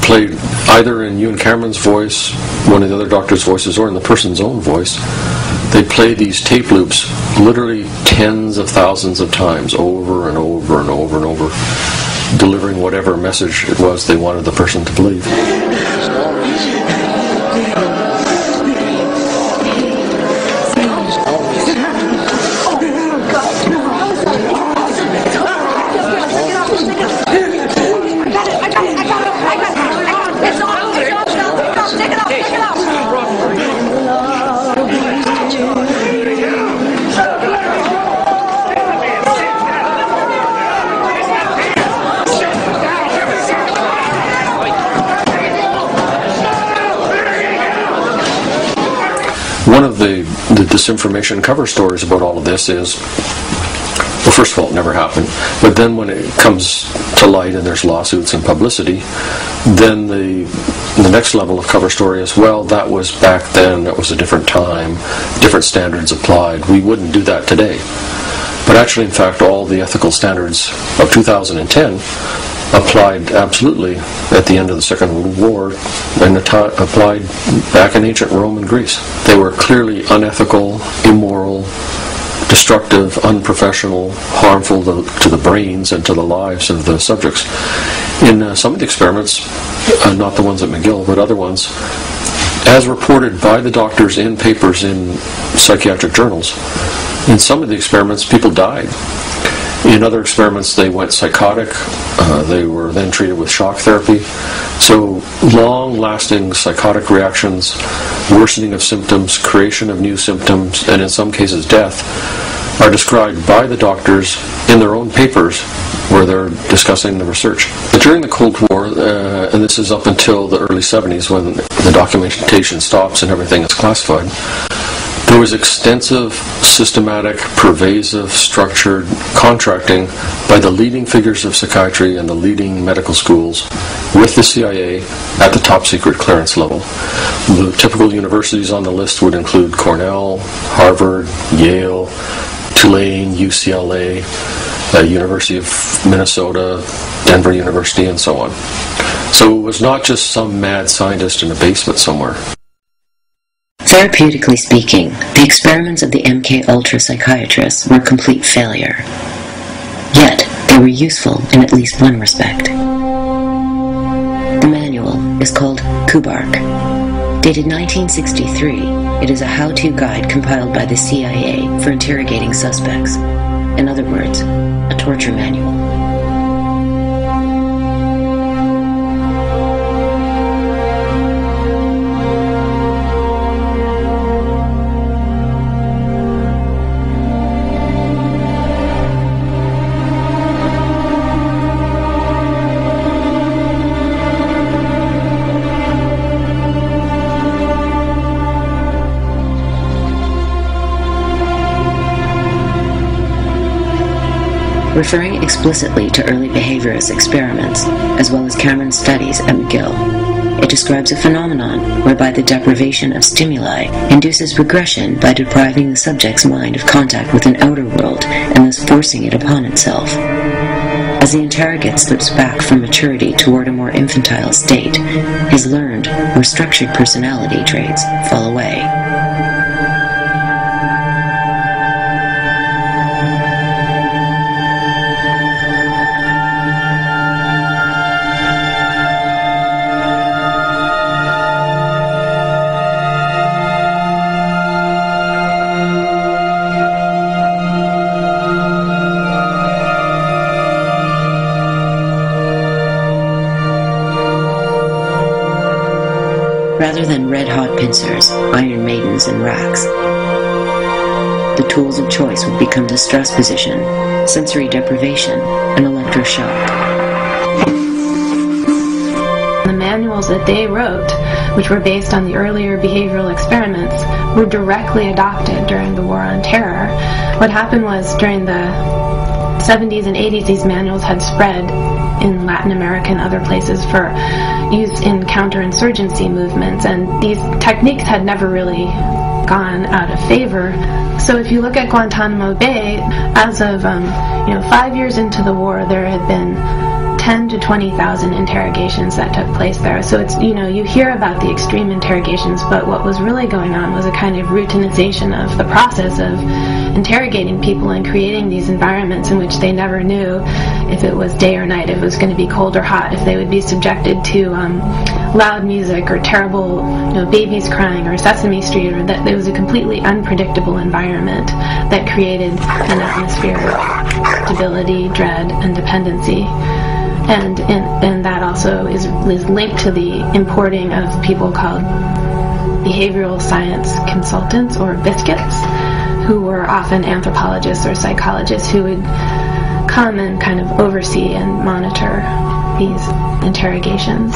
played either in Ewan Cameron's voice, one of the other doctors' voices, or in the person's own voice. They play these tape loops literally tens of thousands of times, over and over and over and over, delivering whatever message it was they wanted the person to believe. One of the disinformation cover stories about all of this is, well, first of all, it never happened, but then when it comes to light and there's lawsuits and publicity, then the next level of cover story is, well, that was back then, that was a different time, different standards applied, we wouldn't do that today. But actually, in fact, all the ethical standards of 2010 applied absolutely at the end of the Second World War and applied back in ancient Rome and Greece. They were clearly unethical, immoral, destructive, unprofessional, harmful to the brains and to the lives of the subjects. In some of the experiments, not the ones at McGill, but other ones, as reported by the doctors in papers in psychiatric journals, in some of the experiments, people died. In other experiments, they went psychotic. They were then treated with shock therapy. So long-lasting psychotic reactions, worsening of symptoms, creation of new symptoms, and in some cases death, are described by the doctors in their own papers where they're discussing the research. But during the Cold War, and this is up until the early 70s when the documentation stops and everything is classified, there was extensive, systematic, pervasive, structured contracting by the leading figures of psychiatry and the leading medical schools with the CIA at the top secret clearance level. The typical universities on the list would include Cornell, Harvard, Yale, Tulane, UCLA, University of Minnesota, Denver University, and so on. So it was not just some mad scientist in a basement somewhere. Therapeutically speaking, the experiments of the MK Ultra psychiatrists were a complete failure. Yet, they were useful in at least one respect. The manual is called Kubark. Dated 1963, it is a how-to guide compiled by the CIA for interrogating suspects. In other words, a torture manual. Referring explicitly to early behaviorist experiments, as well as Cameron's studies at McGill, it describes a phenomenon whereby the deprivation of stimuli induces regression by depriving the subject's mind of contact with an outer world and thus forcing it upon itself. As the interrogate slips back from maturity toward a more infantile state, his learned or structured personality traits fall away. Rather than red-hot pincers, iron maidens, and racks, the tools of choice would become distress position, sensory deprivation, and electroshock. The manuals that they wrote, which were based on the earlier behavioral experiments, were directly adopted during the War on Terror. What happened was during the 70s and 80s, these manuals had spread in Latin America and other places for use in counterinsurgency movements, and these techniques had never really gone out of favor. So if you look at Guantanamo Bay, as of 5 years into the war, there had been 10 to 20,000 interrogations that took place there. So it's, you hear about the extreme interrogations, but what was really going on was a kind of routinization of the process of interrogating people and creating these environments in which they never knew if it was day or night, if it was going to be cold or hot, if they would be subjected to loud music or terrible babies crying or Sesame Street, or that there was a completely unpredictable environment that created an atmosphere of stability, dread, and dependency. And that also is linked to the importing of people called behavioral science consultants, or biscuits, who were often anthropologists or psychologists who would come and kind of oversee and monitor these interrogations.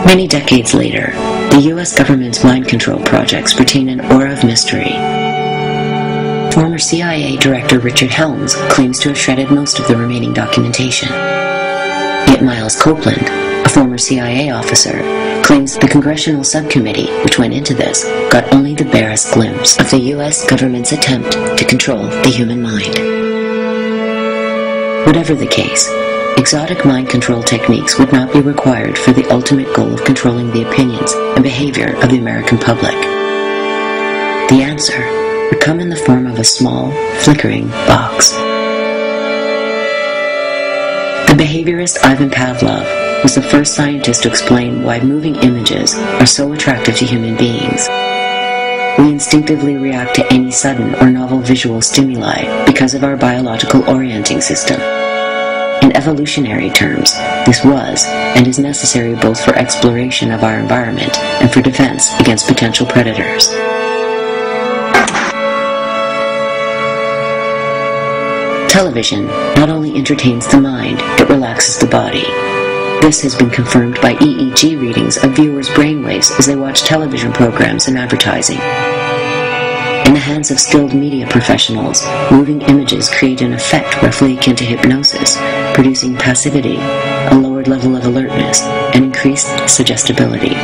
Many decades later, the U.S. government's mind control projects retain an aura of mystery. Former CIA Director Richard Helms claims to have shredded most of the remaining documentation. Yet Miles Copeland, a former CIA officer, claims the congressional subcommittee which went into this got only the barest glimpse of the U.S. government's attempt to control the human mind. Whatever the case, exotic mind control techniques would not be required for the ultimate goal of controlling the opinions and behavior of the American public. The answer would come in the form of a small, flickering box. The behaviorist Ivan Pavlov was the first scientist to explain why moving images are so attractive to human beings. We instinctively react to any sudden or novel visual stimuli because of our biological orienting system. In evolutionary terms, this was and is necessary both for exploration of our environment and for defense against potential predators. Television not only entertains the mind, it relaxes the body. This has been confirmed by EEG readings of viewers' brainwaves as they watch television programs and advertising. In the hands of skilled media professionals, moving images create an effect roughly akin to hypnosis, producing passivity, a lowered level of alertness, and increased suggestibility.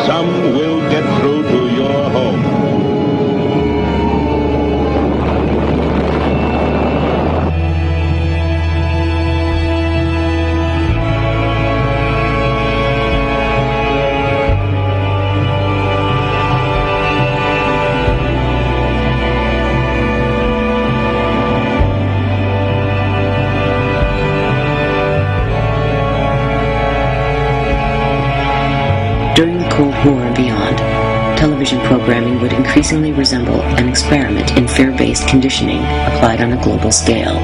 Some will get through to your home. During the Cold War and beyond, television programming would increasingly resemble an experiment in fear-based conditioning applied on a global scale.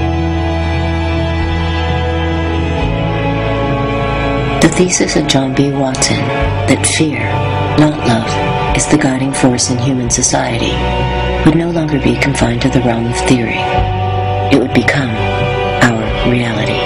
The thesis of John B. Watson, that fear, not love, is the guiding force in human society, would no longer be confined to the realm of theory. It would become our reality.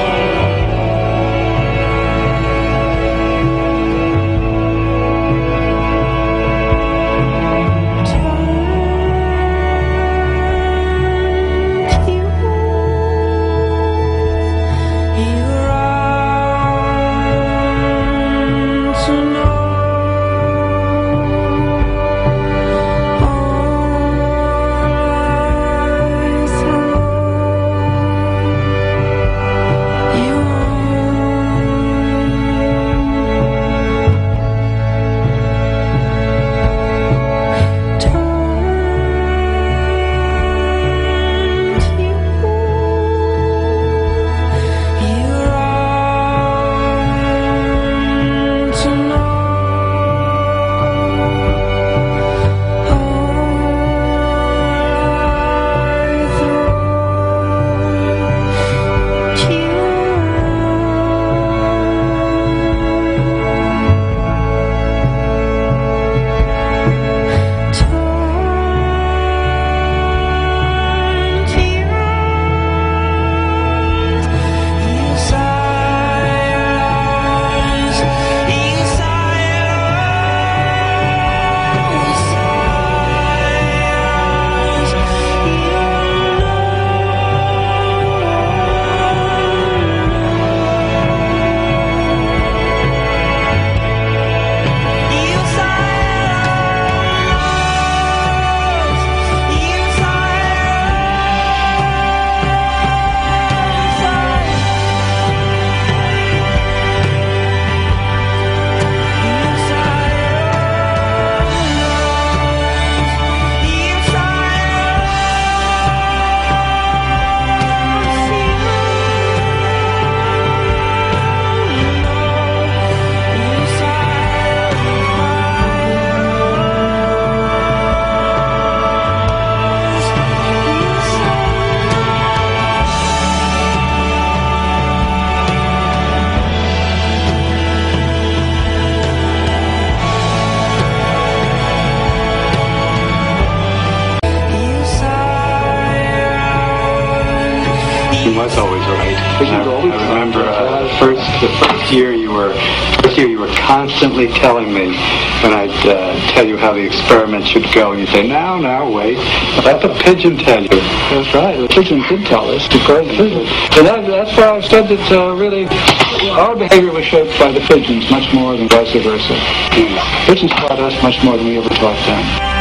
pigeon was always right. I remember the first year you were constantly telling me when I'd tell you how the experiment should go, and you'd say, now, wait, let the pigeon tell you. That's right, the pigeon did tell us, because the pigeon. And that's why I've said that really our behavior was shaped by the pigeons much more than vice versa. Pigeons taught us much more than we ever taught them.